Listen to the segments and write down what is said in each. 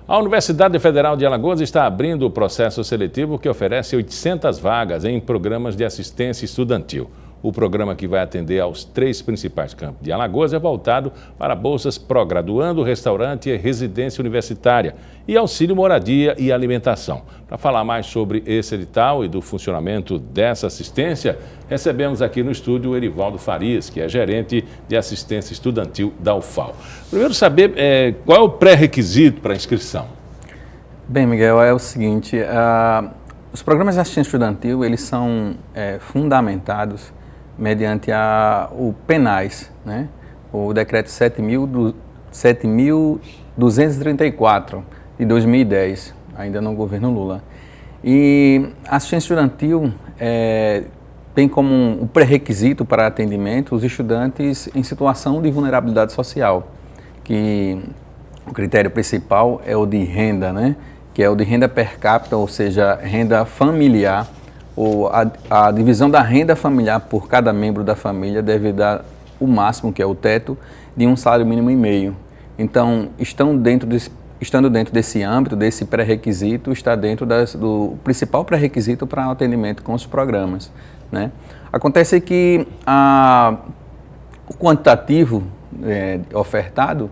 A Universidade Federal de Alagoas está abrindo o processo seletivo que oferece 800 vagas em programas de assistência estudantil. O programa, que vai atender aos 3 principais campos de Alagoas, é voltado para bolsas pró-graduando, restaurante e residência universitária e auxílio moradia e alimentação. Para falar mais sobre esse edital e do funcionamento dessa assistência, recebemos aqui no estúdio o Erivaldo Farias, que é gerente de assistência estudantil da UFAL. Primeiro, saber qual é o pré-requisito para a inscrição. Bem, Miguel, é o seguinte, os programas de assistência estudantil, eles são fundamentados mediante o PENAS, né? O decreto 7.234 de 2010, ainda no governo Lula. E a assistência estudantil tem como um pré-requisito para atendimento os estudantes em situação de vulnerabilidade social, que o critério principal é o de renda, né? Que é o de renda per capita, ou seja, renda familiar. A divisão da renda familiar por cada membro da família deve dar o máximo, que é o teto, de um salário mínimo e meio. Então, estando dentro desse âmbito, desse pré-requisito, está dentro do principal pré-requisito para o atendimento com os programas, né? Acontece que o quantitativo ofertado,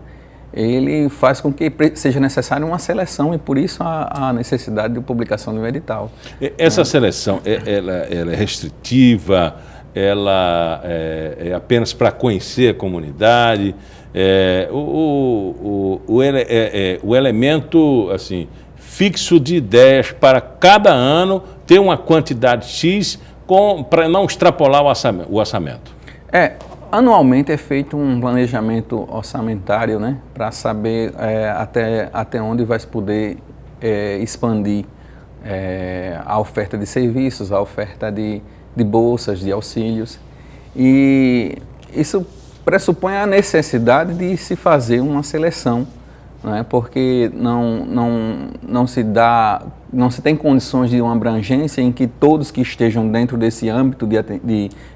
ele faz com que seja necessária uma seleção e por isso a necessidade de publicação do edital. Essa seleção, ela é restritiva, ela é apenas para conhecer a comunidade, o elemento assim, fixo de ideias para cada ano ter uma quantidade X para não extrapolar o orçamento. Anualmente é feito um planejamento orçamentário, né, para saber até onde vai se poder expandir a oferta de serviços, a oferta de bolsas, de auxílios. E isso pressupõe a necessidade de se fazer uma seleção, né, porque não se tem condições de uma abrangência em que todos que estejam dentro desse âmbito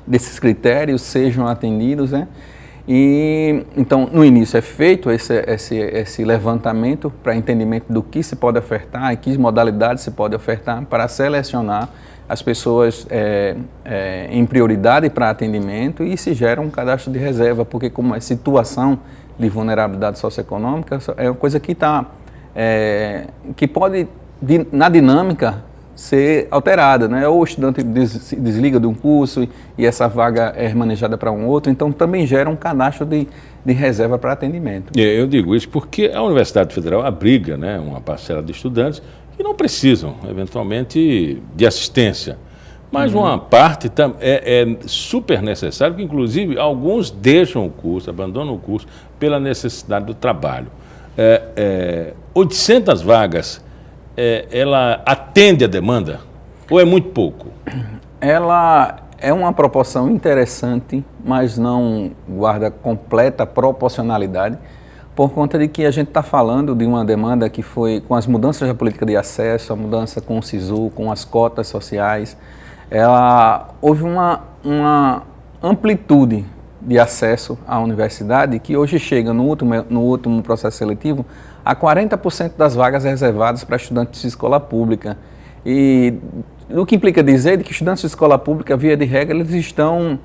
desses critérios sejam atendidos, né? E então no início é feito esse levantamento para entendimento do que se pode ofertar e que modalidades se pode ofertar para selecionar as pessoas em prioridade para atendimento e se gera um cadastro de reserva, porque como é situação de vulnerabilidade socioeconômica, é uma coisa que que pode, na dinâmica, ser alterada, né? Ou o estudante desliga de um curso e essa vaga é manejada para um outro, então também gera um cadastro de reserva para atendimento. Eu digo isso porque a Universidade Federal abriga, né, uma parcela de estudantes que não precisam, eventualmente, de assistência. Mas uma parte é super necessária, porque inclusive alguns deixam o curso, abandonam o curso pela necessidade do trabalho. 800 vagas, ela atende a demanda ou é muito pouco? Ela é uma proporção interessante, mas não guarda completa proporcionalidade, por conta de que a gente está falando de uma demanda que foi, com as mudanças da política de acesso, a mudança com o SISU, com as cotas sociais, houve uma amplitude de acesso à universidade que hoje chega no último processo seletivo a 40% das vagas reservadas para estudantes de escola pública. E o que implica dizer de que estudantes de escola pública, via de regra, eles estão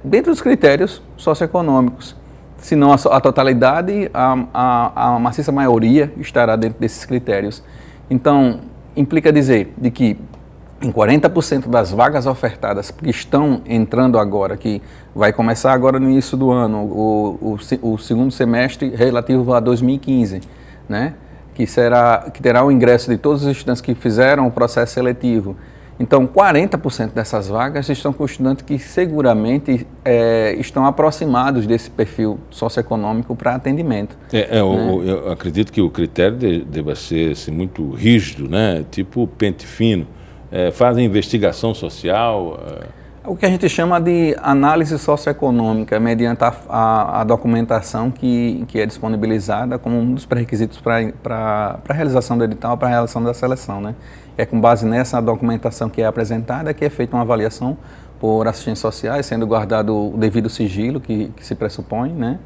dentro dos critérios socioeconômicos. Se não a totalidade, a maciça maioria estará dentro desses critérios. Então, implica dizer de que em 40% das vagas ofertadas que estão entrando agora, que vai começar agora no início do ano, o segundo semestre relativo a 2015, né? que terá o ingresso de todos os estudantes que fizeram o processo seletivo. Então, 40% dessas vagas estão com estudantes que seguramente estão aproximados desse perfil socioeconômico para atendimento. Eu acredito que o critério deva ser assim, muito rígido, né? Tipo pente fino. Fazem investigação social? O que a gente chama de análise socioeconômica, mediante a documentação que é disponibilizada como um dos pré-requisitos para a realização do edital, para a realização da seleção, né? É com base nessa documentação que é apresentada que é feita uma avaliação por assistentes sociais, sendo guardado o devido sigilo que se pressupõe, né?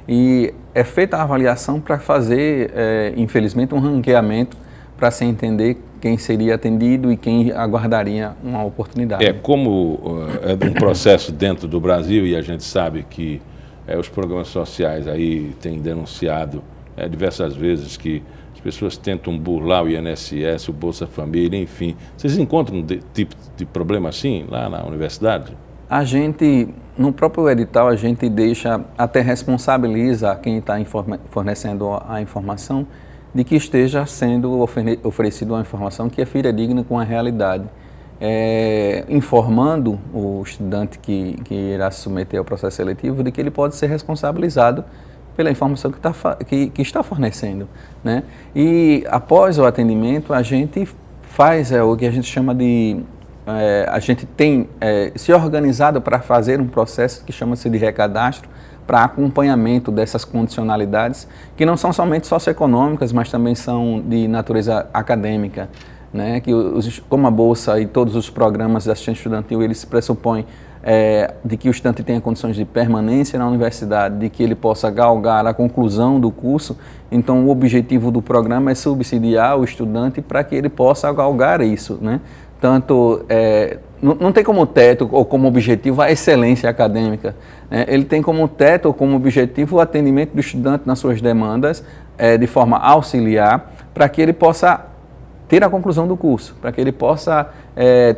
E é feita a avaliação para fazer, infelizmente, um ranqueamento para se entender quem seria atendido e quem aguardaria uma oportunidade. Como é um processo dentro do Brasil e a gente sabe que os programas sociais aí têm denunciado diversas vezes que as pessoas tentam burlar o INSS, o Bolsa Família, enfim. Vocês encontram um tipo de problema assim lá na universidade? A gente, no próprio edital, a gente até responsabiliza quem está fornecendo a informação de que esteja sendo oferecida uma informação que é fidedigna com a realidade, informando o estudante que irá se submeter ao processo seletivo de que ele pode ser responsabilizado pela informação que está fornecendo, né? E após o atendimento, a gente faz o que a gente chama de... a gente tem se organizado para fazer um processo que chama-se de recadastro para acompanhamento dessas condicionalidades, que não são somente socioeconômicas, mas também são de natureza acadêmica, né? Que como a Bolsa e todos os programas de assistência estudantil, eles pressupõem de que o estudante tenha condições de permanência na universidade, de que ele possa galgar a conclusão do curso. Então, o objetivo do programa é subsidiar o estudante para que ele possa galgar isso, né? Tanto, não tem como teto ou como objetivo a excelência acadêmica, né? Ele tem como teto ou como objetivo o atendimento do estudante nas suas demandas de forma auxiliar, para que ele possa ter a conclusão do curso, para que ele possa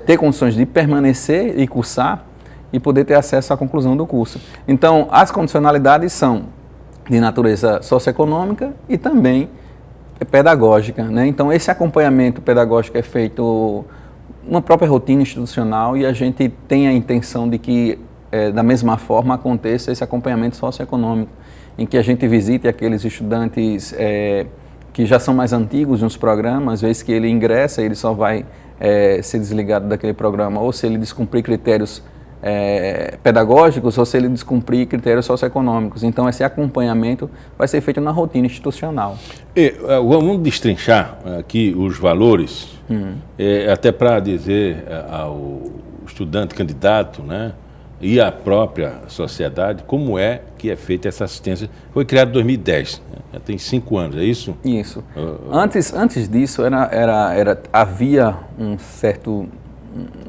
ter condições de permanecer e cursar e poder ter acesso à conclusão do curso. Então, as condicionalidades são de natureza socioeconômica e também pedagógica, né? Então, esse acompanhamento pedagógico é feito uma própria rotina institucional e a gente tem a intenção de que, da mesma forma, aconteça esse acompanhamento socioeconômico, em que a gente visite aqueles estudantes que já são mais antigos nos programas, às vezes que ele ingressa, ele só vai ser desligado daquele programa, ou se ele descumprir critérios pedagógicos, ou se ele descumprir critérios socioeconômicos. Então, esse acompanhamento vai ser feito na rotina institucional. Vamos destrinchar aqui os valores, até para dizer ao estudante candidato, né, e à própria sociedade como é que é feita essa assistência. Foi criado em 2010, já tem 5 anos, é isso? Isso. Antes disso, havia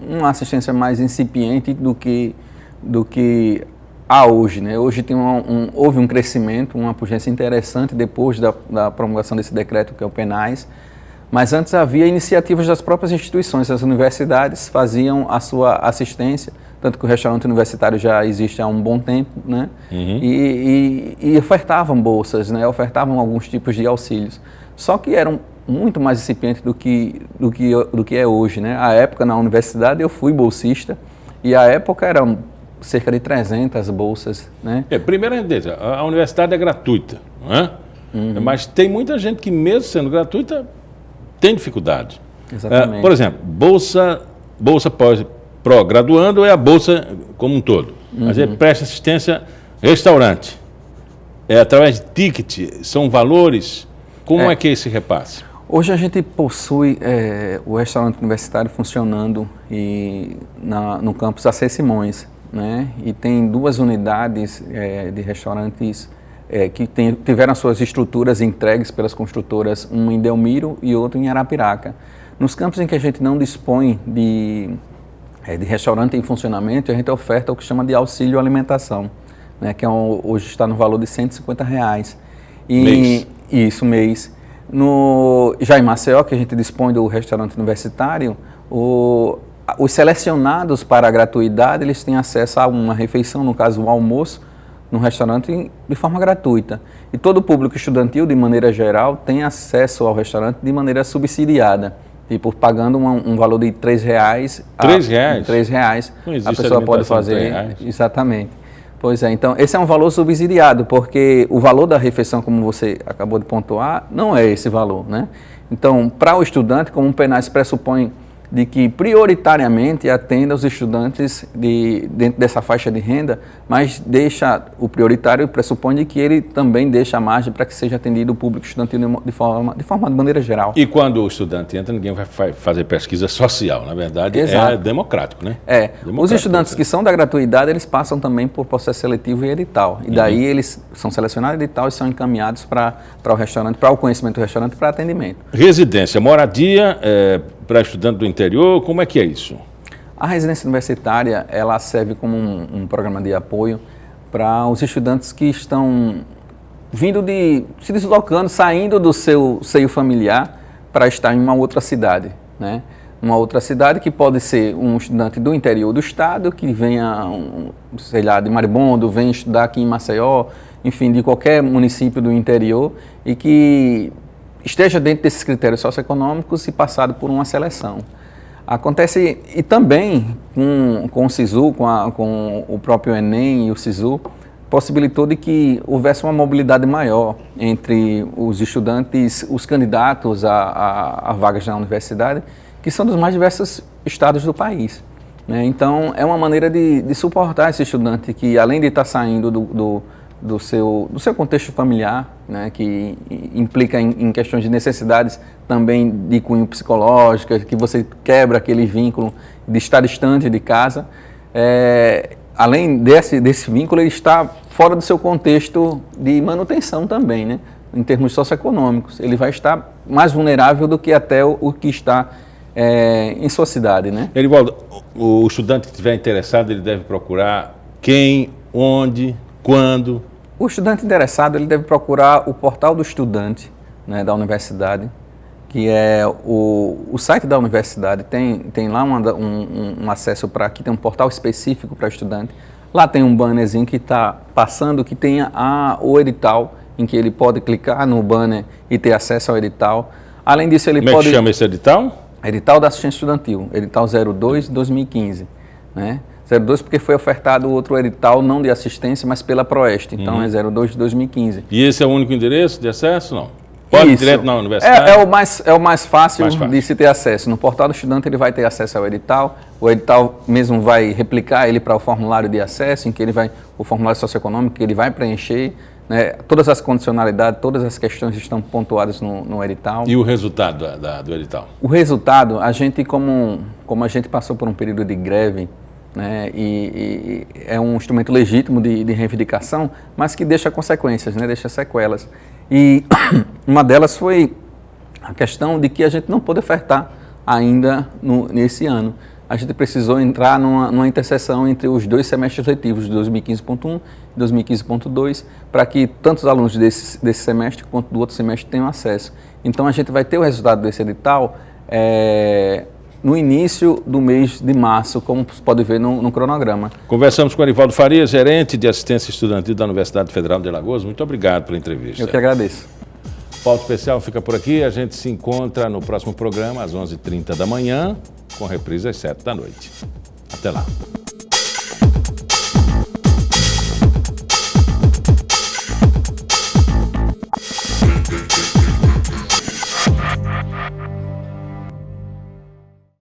uma assistência mais incipiente do que há hoje, né? Hoje houve um crescimento, uma pujança interessante depois da promulgação desse decreto, que é o PENAS, mas antes havia iniciativas das próprias instituições, as universidades faziam a sua assistência, tanto que o restaurante universitário já existe há um bom tempo, né? E ofertavam bolsas, né? Ofertavam alguns tipos de auxílios, só que eram muito mais incipiente do que é hoje, né? À época, na universidade, eu fui bolsista e à época eram cerca de 300 bolsas, né? Primeiro, a universidade é gratuita, não é? Mas tem muita gente que, mesmo sendo gratuita, tem dificuldade. Exatamente. Por exemplo, bolsa pró-graduando é a bolsa como um todo. Mas ele presta assistência restaurante. Através de ticket, são valores. Como é que é esse repasse? Hoje a gente possui o restaurante universitário funcionando no campus AC Simões, né? E tem 2 unidades de restaurantes que tiveram suas estruturas entregues pelas construtoras, uma em Delmiro e outra em Arapiraca. Nos campos em que a gente não dispõe de restaurante em funcionamento, a gente oferta o que chama de auxílio alimentação, né? Que hoje está no valor de R$150. Mês? Isso, mês. Já em Maceió, que a gente dispõe do restaurante universitário, os selecionados para a gratuidade, eles têm acesso a uma refeição, no caso o almoço, no restaurante de forma gratuita. E todo o público estudantil, de maneira geral, tem acesso ao restaurante de maneira subsidiada, tipo pagando um valor de R$3. R$3? A pessoa pode fazer. Exatamente. Pois é, então esse é um valor subsidiado, porque o valor da refeição, como você acabou de pontuar, não é esse valor, né? Então, para o estudante, como o PENAS pressupõe de que prioritariamente atenda os estudantes dentro dessa faixa de renda, mas deixa o prioritário, pressupõe de que ele também deixa a margem para que seja atendido o público estudantil de maneira geral. E quando o estudante entra, ninguém vai fazer pesquisa social, na verdade. Exato. É democrático, né? Democrático. Os estudantes que são da gratuidade, eles passam também por processo seletivo e edital, e daí eles são selecionados edital e são encaminhados para o restaurante, para o conhecimento do restaurante, para atendimento. Residência, moradia, para estudante do interior, como é que é isso? A residência universitária, ela serve como um programa de apoio para os estudantes que estão se deslocando, saindo do seu seio familiar para estar em uma outra cidade, né? Uma outra cidade que pode ser um estudante do interior do estado, que venha, sei lá, de Maribondo, venha estudar aqui em Maceió, enfim, de qualquer município do interior e que esteja dentro desses critérios socioeconômicos e passado por uma seleção. Acontece, e também com o SISU, com o próprio Enem e o SISU, possibilitou de que houvesse uma mobilidade maior entre os estudantes, os candidatos a vagas na universidade, que são dos mais diversos estados do país, né? Então, é uma maneira de suportar esse estudante que, além de estar saindo do seu contexto familiar, né, que implica em questões de necessidades também de cunho psicológico, que você quebra aquele vínculo de estar distante de casa. Além desse vínculo, ele está fora do seu contexto de manutenção também, né, em termos socioeconômicos. Ele vai estar mais vulnerável do que até o que está em sua cidade, né? Erivaldo, o estudante que estiver interessado, ele deve procurar quem, onde, quando? O estudante interessado, ele deve procurar o portal do estudante, né, da universidade, que é o site da universidade, tem lá um acesso para, que tem um portal específico para estudante. Lá tem um bannerzinho que está passando, que tem o edital, em que ele pode clicar no banner e ter acesso ao edital. Além disso, ele pode... Como é que chama esse edital? Edital da assistência estudantil, edital 02 de 2015, né? 02 porque foi ofertado outro edital, não de assistência, mas pela Proeste, então é 02 de 2015. E esse é o único endereço de acesso, não? Pode ir direto na universidade? É o mais fácil de se ter acesso. No portal do estudante ele vai ter acesso ao edital, o edital mesmo vai replicar ele para o formulário de acesso, em que o formulário socioeconômico que ele vai preencher, né? Todas as condicionalidades, todas as questões estão pontuadas no edital. E o resultado do edital? O resultado, a gente, como a gente passou por um período de greve, né, e é um instrumento legítimo de reivindicação, mas que deixa consequências, né, deixa sequelas. E uma delas foi a questão de que a gente não pôde ofertar ainda nesse ano. A gente precisou entrar numa interseção entre os dois semestres letivos, de 2015.1 e 2015.2, para que tanto os alunos desse semestre quanto do outro semestre tenham acesso. Então, a gente vai ter o resultado desse edital no início do mês de março, como você pode ver no cronograma. Conversamos com Erivaldo Farias, gerente de assistência estudantil da Universidade Federal de Alagoas. Muito obrigado pela entrevista. Eu que agradeço. Pauta Especial fica por aqui. A gente se encontra no próximo programa, às 11h30 da manhã, com reprise às 7 da noite. Até lá.